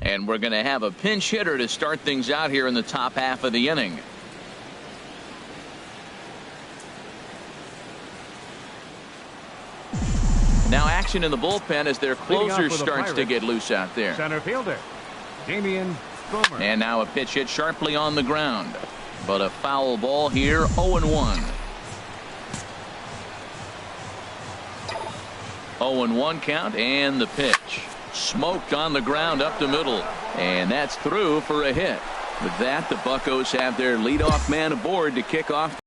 And we're going to have a pinch hitter to start things out here in the top half of the inning. Now action in the bullpen as their closer starts to get loose out there. Center fielder, Damian Boomer. And now a pitch hit sharply on the ground. But a foul ball here, 0-1. 0-1 count, and the pitch. Smoked on the ground up the middle. And that's through for a hit. With that, the Buccos have their leadoff man aboard to kick off.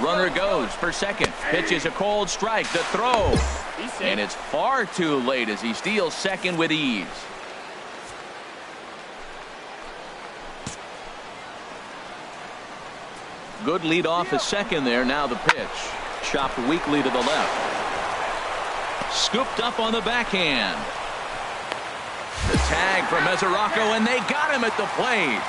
Runner goes for second. Pitch is a cold strike. The throw. And it's far too late as he steals second with ease. Good lead off at second there. Now the pitch. Chopped weakly to the left. Scooped up on the backhand. The tag for Mesoraco, and they got him at the plate.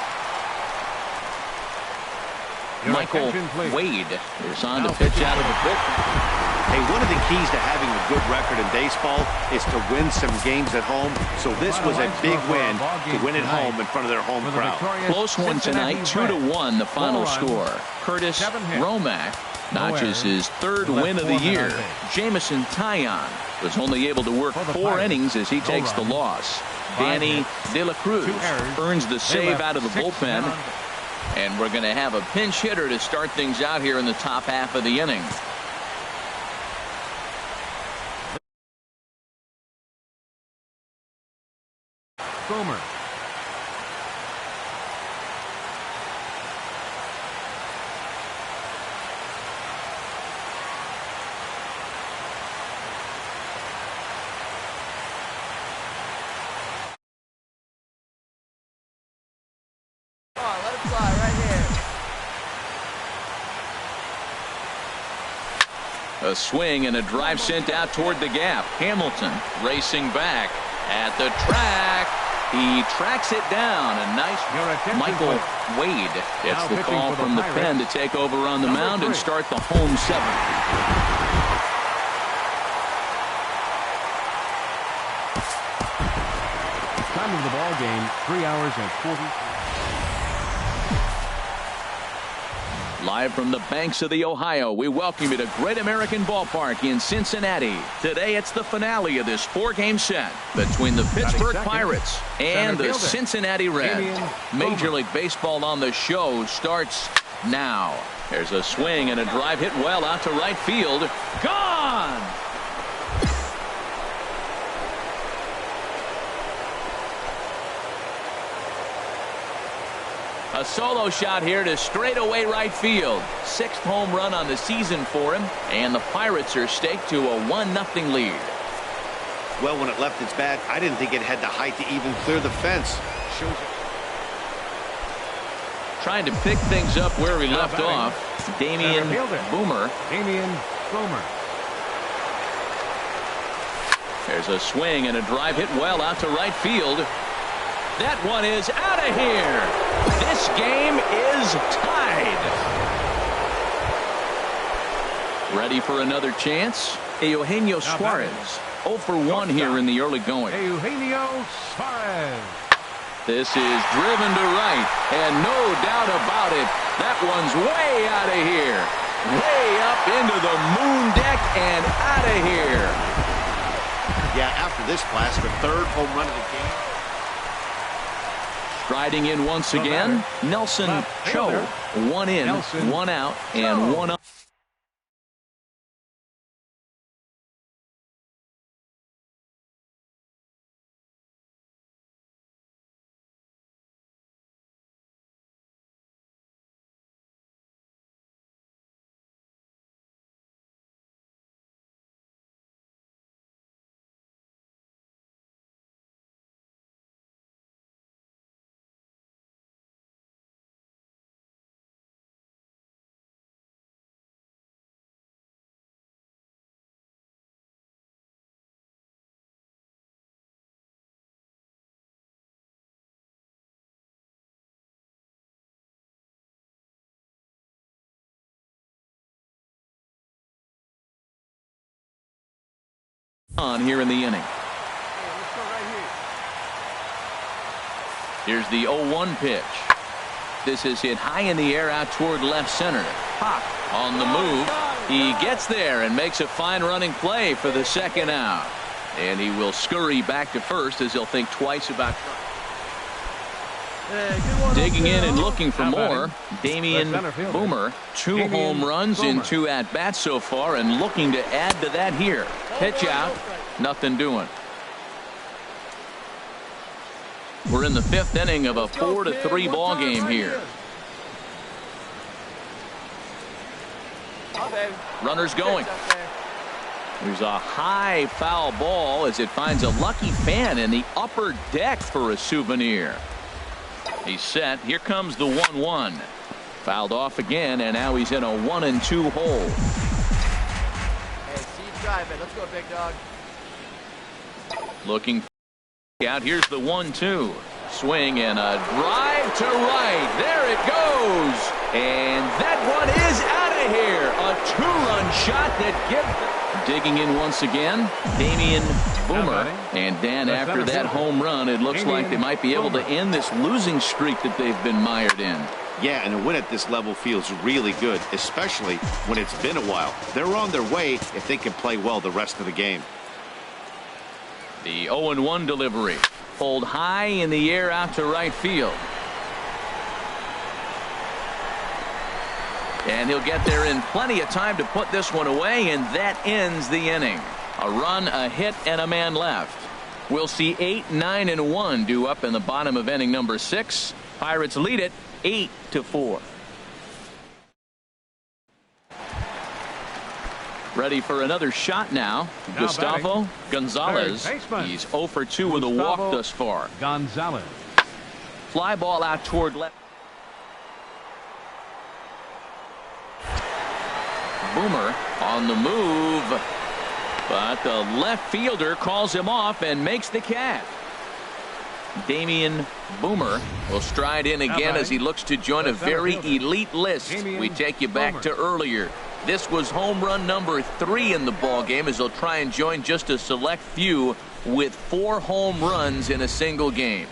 Michael Wade is on to pitch out of the bullpen. Hey, one of the keys to having a good record in baseball is to win some games at home. So this was a big win to win at home in front of their home crowd. Close one tonight, 2-1 the final score. Curtis Romack notches his third win of the year. Jameson Taillon was only able to work 4 innings as he takes the loss. Danny De La Cruz earns the save out of the bullpen. And we're going to have a pinch hitter to start things out here in the top half of the inning. Boomer. Let it fly right here. A swing and a drive sent out toward the gap. Hamilton racing back at the track. He tracks it down. A nice Michael Wade gets the call from the pen to take over on the mound and start the home 7th. Time of the ball game, 3 hours and 40. Live from the banks of the Ohio, we welcome you to Great American Ballpark in Cincinnati. Today it's the finale of this 4-game set between the Pittsburgh Pirates and the Cincinnati Reds. Major League Baseball on the show starts now. There's a swing and a drive hit well out to right field. Gone! A solo shot here to straightaway right field. 6th home run on the season for him, and the Pirates are staked to a 1-0 lead. Well, when it left its bat, I didn't think it had the height to even clear the fence. Trying to pick things up where we left off. Damian Boomer. There's a swing and a drive hit well out to right field. That one is out of here. This game is tied. Ready for another chance? Eugenio Suarez 0 for 1 here in the early going. Eugenio Suarez. This is driven to right, and no doubt about it, that one's way out of here. Way up into the moon deck and out of here. Yeah, after this blast, the 3rd home run of the game. Striding in once again, Nelson Cho. 1 in, 1 out, and 1 up. on here in the inning. Hey, let's go right here. Here's the 0-1 pitch. This is hit high in the air out toward left center. Pop on the move. He gets there and makes a fine running play for the second out. And he will scurry back to first as he'll think twice about digging in and looking for more. Damian Boomer, 2 home runs in 2 at-bats so far and looking to add to that here. Pitch out, nothing doing. We're in the 5th inning of a 4-3 ball game here. Runners going. There's a high foul ball as it finds a lucky fan in the upper deck for a souvenir. He's set. Here comes the 1-1. Fouled off again, and now he's in a 1-2 hole. Hey, see you drive it. Let's go, big dog. Looking out. Here's the 1-2. Swing and a drive to right. There it goes. And that one is out of here. A 2-run shot that gives. Digging in once again, Damian Boomer. And Dan, after that home run, it looks like they might be able to end this losing streak that they've been mired in. Yeah, and a win at this level feels really good, especially when it's been a while. They're on their way if they can play well the rest of the game. The 0-1 delivery. Pulled high in the air out to right field. And he'll get there in plenty of time to put this one away, and that ends the inning. A run, a hit, and a man left. We'll see 8, 9, and 1 due up in the bottom of inning number 6. Pirates lead it 8-4. Ready for another shot now. Gustavo Gonzalez. He's 0 for 2 with a walk thus far. Gonzalez. Fly ball out toward left. Boomer on the move, but the left fielder calls him off and makes the catch. Damian Boomer will stride in again as he looks to join a very elite list. We take you back to earlier. This was home run number 3 in the ball game as he'll try and join just a select few with 4 home runs in a single game.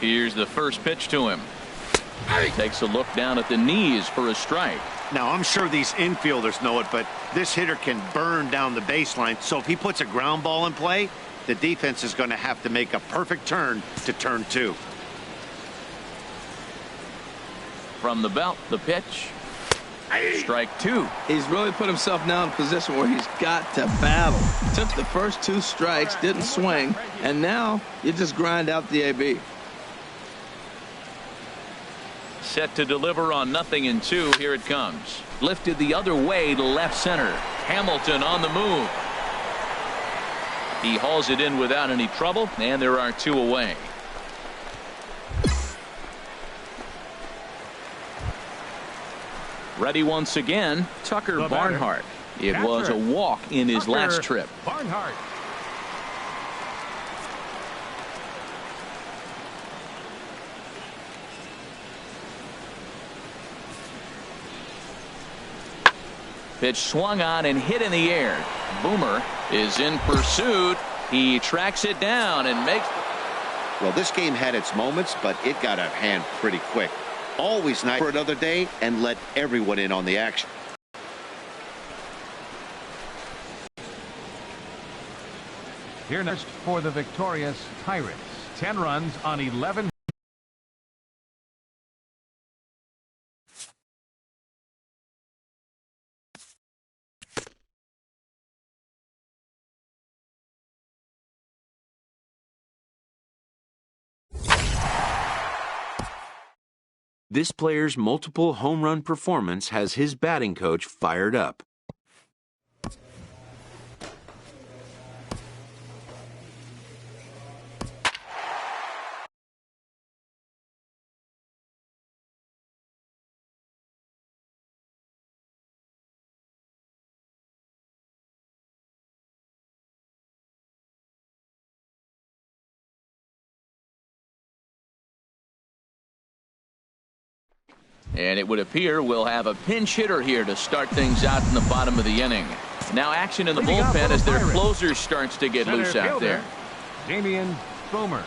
Here's the first pitch to him. Takes a look down at the knees for a strike. Now, I'm sure these infielders know it, but this hitter can burn down the baseline. So if he puts a ground ball in play, the defense is going to have to make a perfect turn to turn 2. From the belt, the pitch. Strike 2. He's really put himself now in a position where he's got to battle. Took the first 2 strikes, didn't swing, and now you just grind out the AB. Set to deliver on 0-2. Here it comes. Lifted the other way to left center. Hamilton on the move. He hauls it in without any trouble, and there are 2 away. Ready once again, Tucker Barnhart. It was a walk in his last trip. Barnhart. Pitch swung on and hit in the air. Boomer is in pursuit. He tracks it down and makes. Well, this game had its moments, but it got out of hand pretty quick. Always nice for another day and let everyone in on the action. Here next for the victorious Pirates. 10 runs on 11. This player's multiple home run performance has his batting coach fired up. And it would appear we'll have a pinch hitter here to start things out in the bottom of the inning. Now action in the bullpen as their closer starts to get loose out there. Damian Boomer.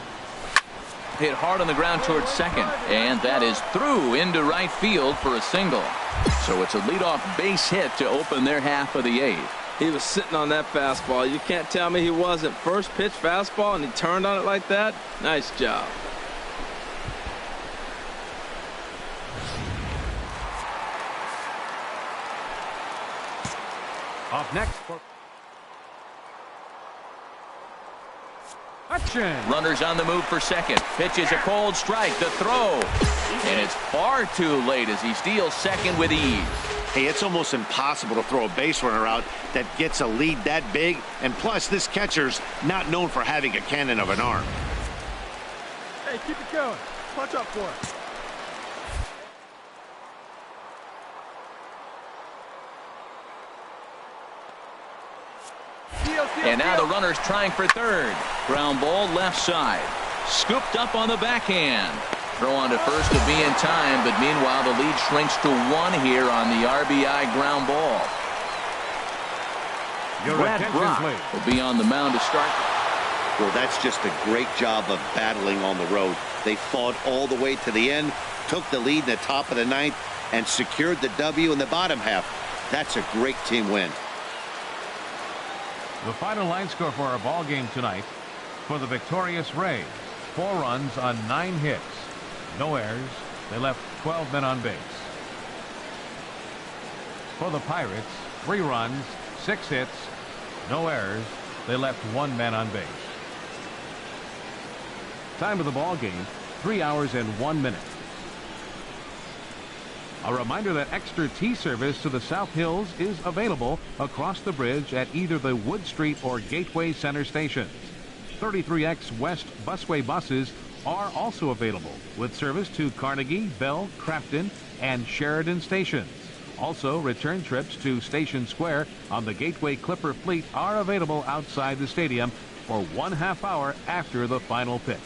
Hit hard on the ground towards second, and that is through into right field for a single. So it's a leadoff base hit to open their half of the eighth. He was sitting on that fastball. You can't tell me he wasn't. First pitch fastball, and he turned on it like that. Nice job. Off next for Hutchin. Runners on the move for second. Pitch is a cold strike. The throw. And it's far too late as he steals second with ease. Hey, it's almost impossible to throw a base runner out that gets a lead that big. And plus, this catcher's not known for having a cannon of an arm. Hey, keep it going. Punch up for it. And now the runner's trying for third. Ground ball left side. Scooped up on the backhand. Throw on to first to be in time, but meanwhile the lead shrinks to 1 here on the RBI ground ball. Brad Brach will be on the mound to start. Well, that's just a great job of battling on the road. They fought all the way to the end, took the lead in the top of the ninth, and secured the W in the bottom half. That's a great team win. The final line score for our ball game tonight: for the victorious Rays, 4 runs on 9 hits, no errors. They left 12 men on base. For the Pirates, 3 runs, 6 hits, no errors. They left 1 man on base. Time of the ball game, 3 hours and 1 minute. A reminder that extra tea service to the South Hills is available across the bridge at either the Wood Street or Gateway Center stations. 33X West Busway buses are also available with service to Carnegie, Bell, Crafton, and Sheridan stations. Also, return trips to Station Square on the Gateway Clipper fleet are available outside the stadium for 1/2 hour after the final pitch.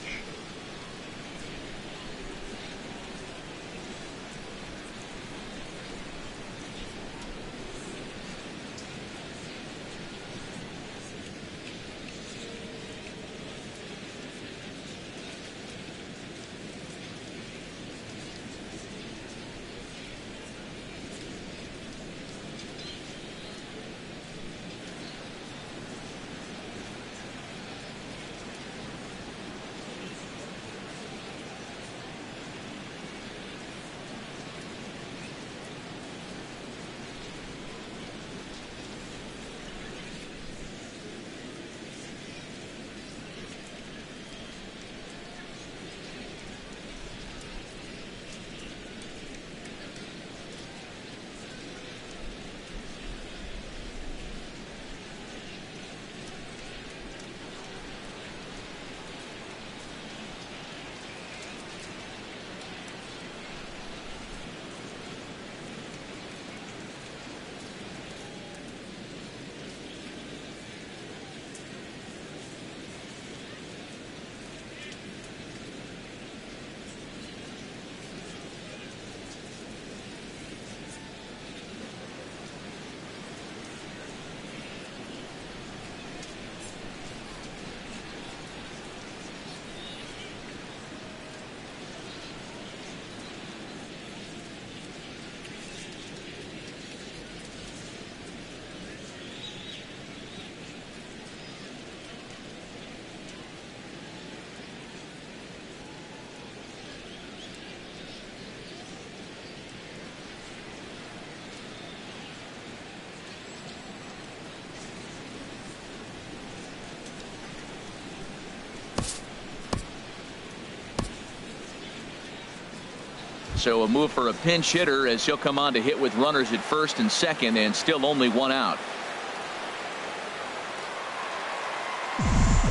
So a move for a pinch hitter as he'll come on to hit with runners at first and second, and still only 1 out.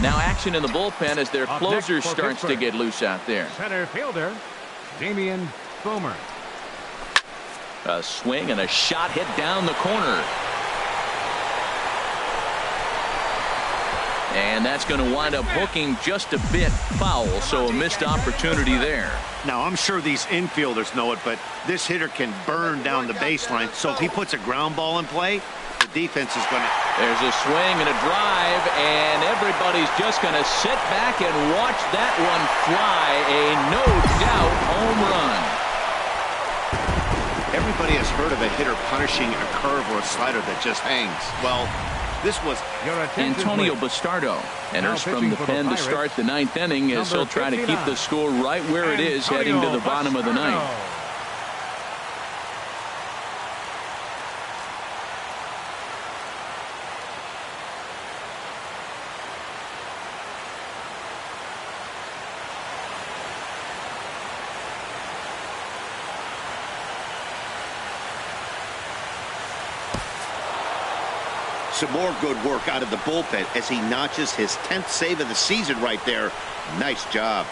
Now action in the bullpen as their closer starts to get loose out there. Center fielder Damian Boomer. A swing and a shot hit down the corner. And that's going to wind up hooking just a bit foul, so a missed opportunity there. Now, I'm sure these infielders know it, but this hitter can burn down the baseline. So if he puts a ground ball in play, the defense is going to... There's a swing and a drive, and everybody's just going to sit back and watch that one fly. A no-doubt home run. Everybody has heard of a hitter punishing a curve or a slider that just hangs. Well, this was... Antonio Bastardo enters from the pen to start the ninth inning as he'll try to keep the score right where it is heading to the bottom of the ninth. Some more good work out of the bullpen as he notches his 10th save of the season right there. Nice job.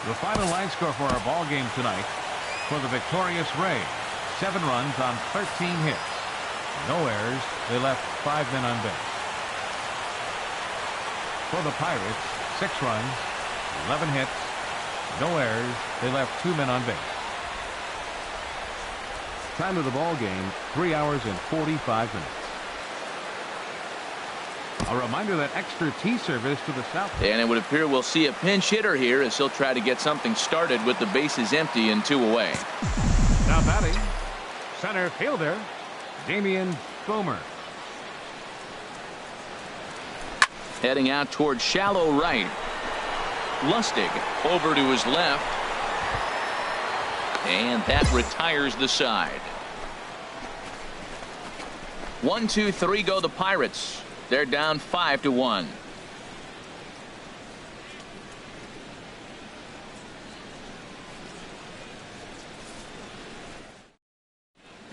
The final line score for our ball game tonight for the victorious Rays: 7 runs on 13 hits. No errors. They left 5 men on base. For the Pirates, 6 runs, 11 hits. No errors. They left 2 men on base. Time of the ball game, 3 hours and 45 minutes. A reminder that extra T service to the south. And it would appear we'll see a pinch hitter here as he'll try to get something started with the bases empty and 2 away. Now batting, center fielder, Damian Boomer. Heading out towards shallow right. Lustig over to his left. And that retires the side. 1, 2, 3 go the Pirates. They're down 5-1.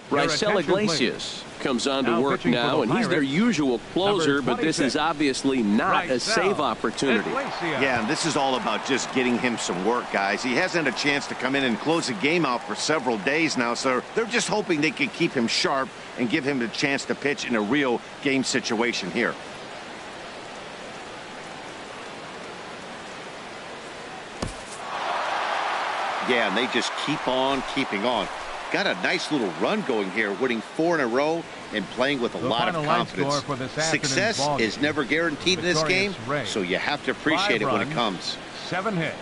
Raisel Iglesias comes on to work now, and he's their usual closer, but this is obviously not a save opportunity. Yeah, and this is all about just getting him some work, guys. He hasn't had a chance to come in and close the game out for several days now, so they're just hoping they can keep him sharp and give him the chance to pitch in a real game situation here. Yeah, and they just keep on keeping on. Got a nice little run going here, winning 4 in a row and playing with a lot of confidence. Success is never guaranteed in this game, so you have to appreciate it when it comes. 7 hits,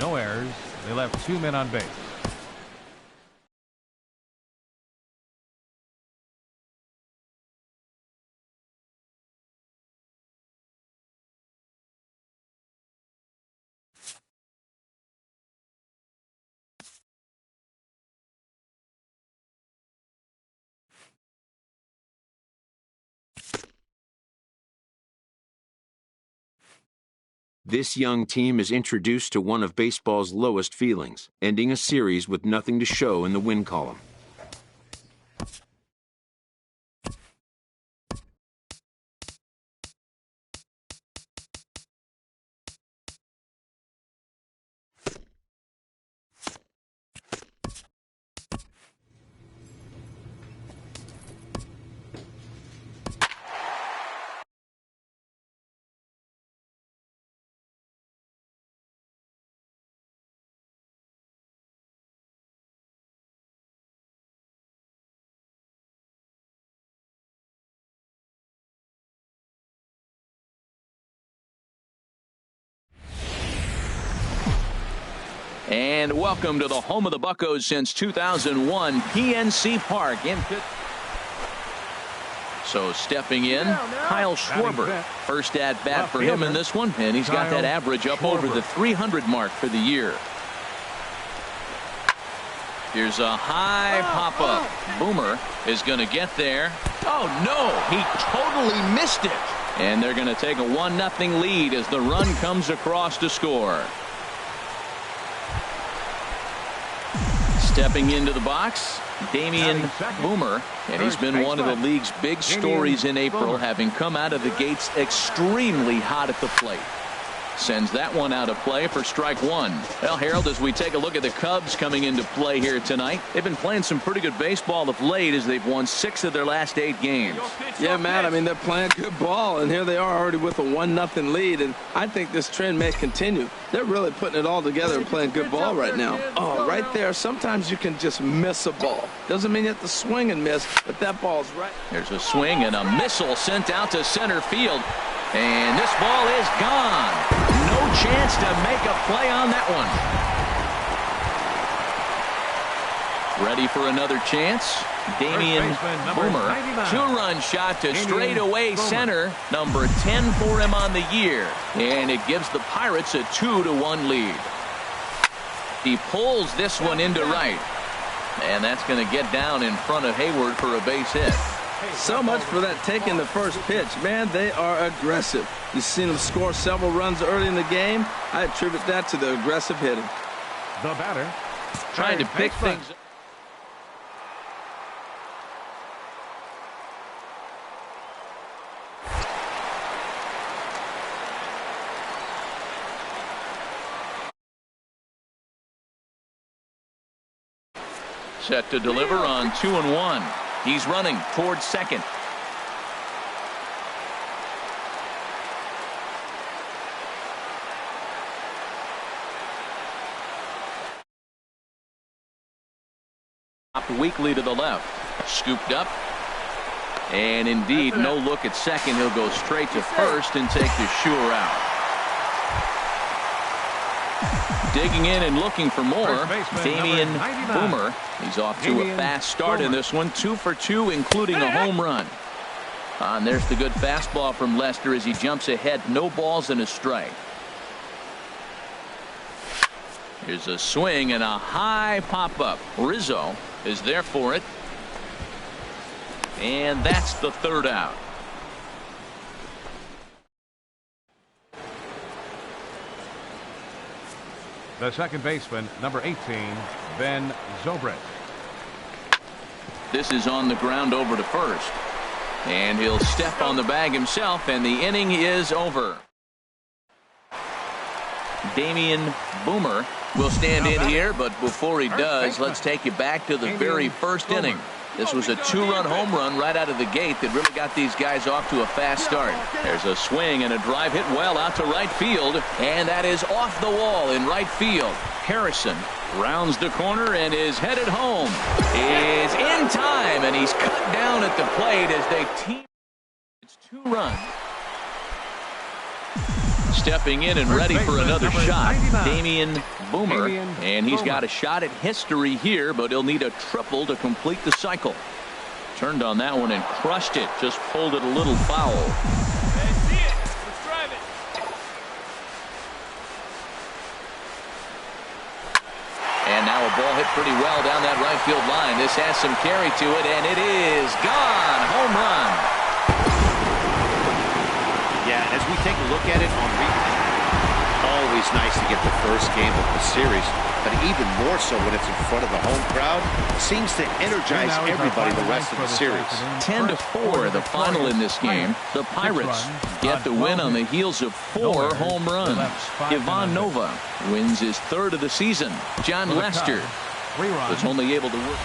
no errors. They left 2 men on base. This young team is introduced to one of baseball's lowest feelings, ending a series with nothing to show in the win column. And welcome to the home of the Buccos since 2001, PNC Park in Pitt. So stepping in, Kyle Schwarber. First at bat for him in this one, and he's got that average up over the 300 mark for the year. Here's a high pop-up. Boomer is going to get there. Oh, no, he totally missed it. And they're going to take a 1-0 lead as the run comes across to score. Stepping into the box, Damian Boomer, and he's been one of the league's big stories in April, having come out of the gates extremely hot at the plate. sends that one out of play for strike one. Well, Harold, as we take a look at the Cubs coming into play here tonight, they've been playing some pretty good baseball of late as they've won 6 of their last 8 games. Yeah, Matt, I mean, they're playing good ball, and here they are already with a 1-0 lead, and I think this trend may continue. They're really putting it all together and playing good ball right now. Oh, right there, sometimes you can just miss a ball. Doesn't mean you have to swing and miss, but that ball's right. There's a swing and a missile sent out to center field. And this ball is gone. No chance to make a play on that one. Ready for another chance. Damian Boomer. 2-run shot to straightaway center. Number 10 for him on the year. And it gives the Pirates a 2-1 lead. He pulls this one into right. And that's going to get down in front of Hayward for a base hit. So much for that taking the first pitch. Man, they are aggressive. You've seen them score several runs early in the game. I attribute that to the aggressive hitting. The batter. Trying to pick things up. Set to deliver on 2-1. He's running towards second. Popped weakly to the left. Scooped up. And indeed, no look at second. He'll go straight to first and take the sure out. Digging in and looking for more, Damian Boomer. He's off to a fast start in this one. 2 for 2, including a home run. And there's the good fastball from Lester as he jumps ahead. No balls and a strike. Here's a swing and a high pop-up. Rizzo is there for it. And that's the third out. The second baseman, number 18, Ben Zobrist. This is on the ground over to first. And he'll step on the bag himself, and the inning is over. Damian Boomer will stand in here, but before he does, let's take you back to the very first inning. This was a 2-run home run right out of the gate that really got these guys off to a fast start. There's a swing and a drive hit well out to right field, and that is off the wall in right field. Harrison rounds the corner and is headed home. Is in time, and he's cut down at the plate as they team. It's 2 runs. Stepping in and ready for another shot, Damian Boomer, and he's got a shot at history here, but he'll need a triple to complete the cycle. Turned on that one and crushed it, just pulled it a little foul. Hey, see it. Let's drive it. And now a ball hit pretty well down that right field line. This has some carry to it, and it is gone. Home run. Yeah, as we take a look at it on replay, always nice to get the first game of the series, but even more so when it's in front of the home crowd, seems to energize everybody the rest of the series. 10-4 the final in this game. The Pirates get the win on the heels of 4 home runs. Ivan Nova wins his 3rd of the season. John Lester was only able to work.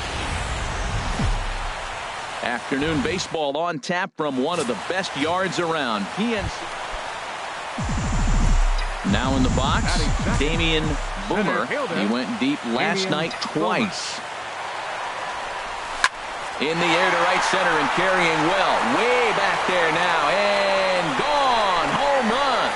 Afternoon baseball on tap from one of the best yards around. PNC. Now in the box, Damian Boomer. He went deep last night twice. In the air to right center and carrying well. Way back there now. And gone. Home run.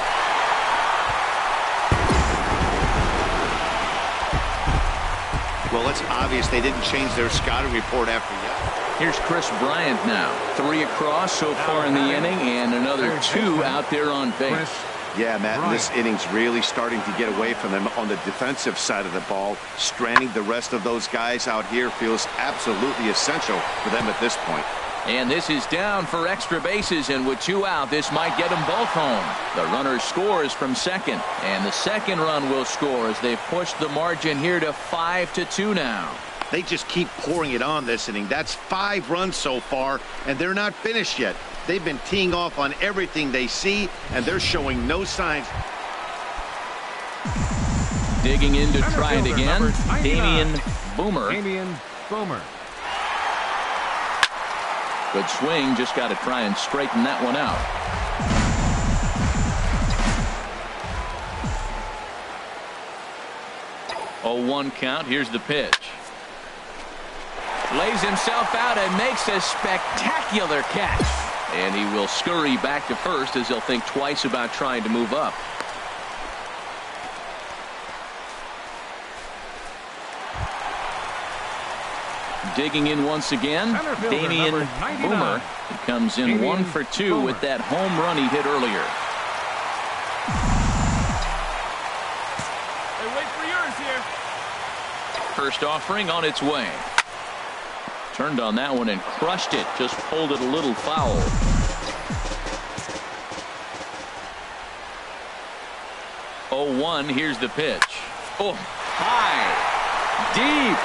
Well, it's obvious they didn't change their scouting report after yesterday. Here's Chris Bryant now. 3 across so far in the inning, and another 2 out there on base. Yeah, Matt, this inning's really starting to get away from them on the defensive side of the ball. Stranding the rest of those guys out here feels absolutely essential for them at this point. And this is down for extra bases, and with 2 out, this might get them both home. The runner scores from second, and the second run will score as they push the margin here to 5-2 now. They just keep pouring it on this inning. That's 5 runs so far, and they're not finished yet. They've been teeing off on everything they see, and they're showing no signs. Digging in to try it again, Damian Boomer. Damian Boomer. Good swing, just got to try and straighten that one out. Oh, 1 count. Here's the pitch. Lays himself out and makes a spectacular catch. And he will scurry back to first as he'll think twice about trying to move up. Digging in once again, Damian Boomer. He comes in 1 for 2 with that home run he hit earlier. Hey, wait for yours here. First offering on its way. Turned on that one and crushed it. Just pulled it a little foul. Oh, 1. Here's the pitch. Oh, high, deep.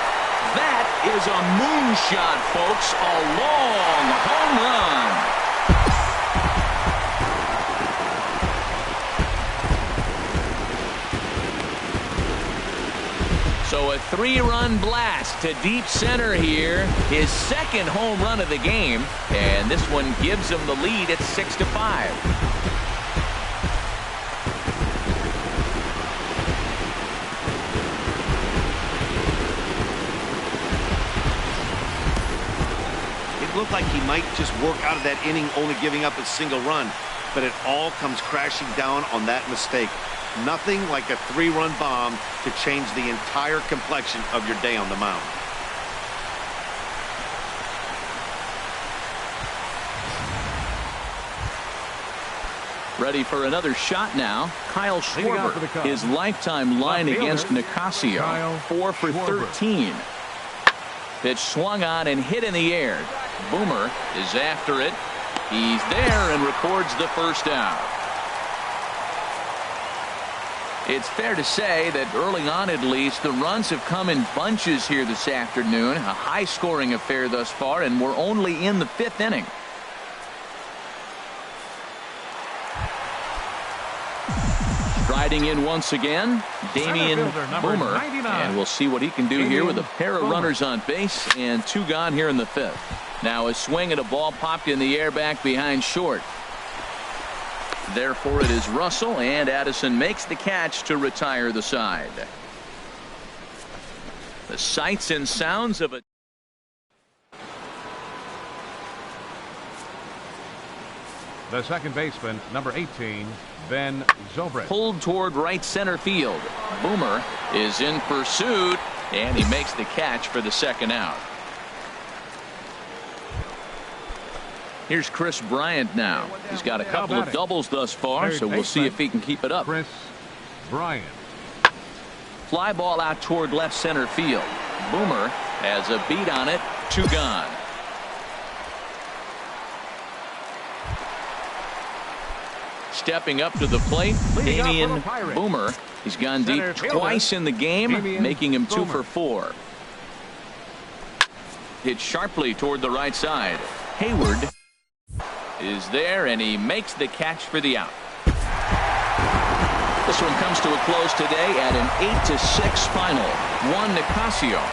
That is a moonshot, folks. A long home run. So a 3-run blast to deep center here. His second home run of the game. And this one gives him the lead at 6-5. Looked like he might just work out of that inning only giving up a single run, but it all comes crashing down on that mistake. Nothing like a 3-run bomb to change the entire complexion of your day on the mound. Ready for another shot now. Kyle Schwarber, his lifetime line against Nicasio, 4 for 13. Pitch swung on and hit in the air. Boomer is after it. He's there and records the first out. It's fair to say that early on, at least, the runs have come in bunches here this afternoon. A high-scoring affair thus far, and we're only in the 5th inning. Striding in once again, Damian Boomer, and we'll see what he can do here with a pair of runners on base and 2 gone here in the 5th. Now a swing at a ball popped in the air back behind short. Therefore it is Russell, and Addison makes the catch to retire the side. The sights and sounds of a The second baseman, number 18, Ben Zobrist. Pulled toward right center field. Boomer is in pursuit, and he makes the catch for the second out. Here's Chris Bryant now. He's got a couple of doubles thus far, so we'll see if he can keep it up. Chris Bryant. Fly ball out toward left center field. Boomer has a beat on it. 2 gone. Stepping up to the plate, Damian Boomer. He's gone deep twice in the game, making him 2 for 4. Hit sharply toward the right side. Hayward is there, and he makes the catch for the out. This one comes to a close today at an 8-6 final. 1 Nicasio.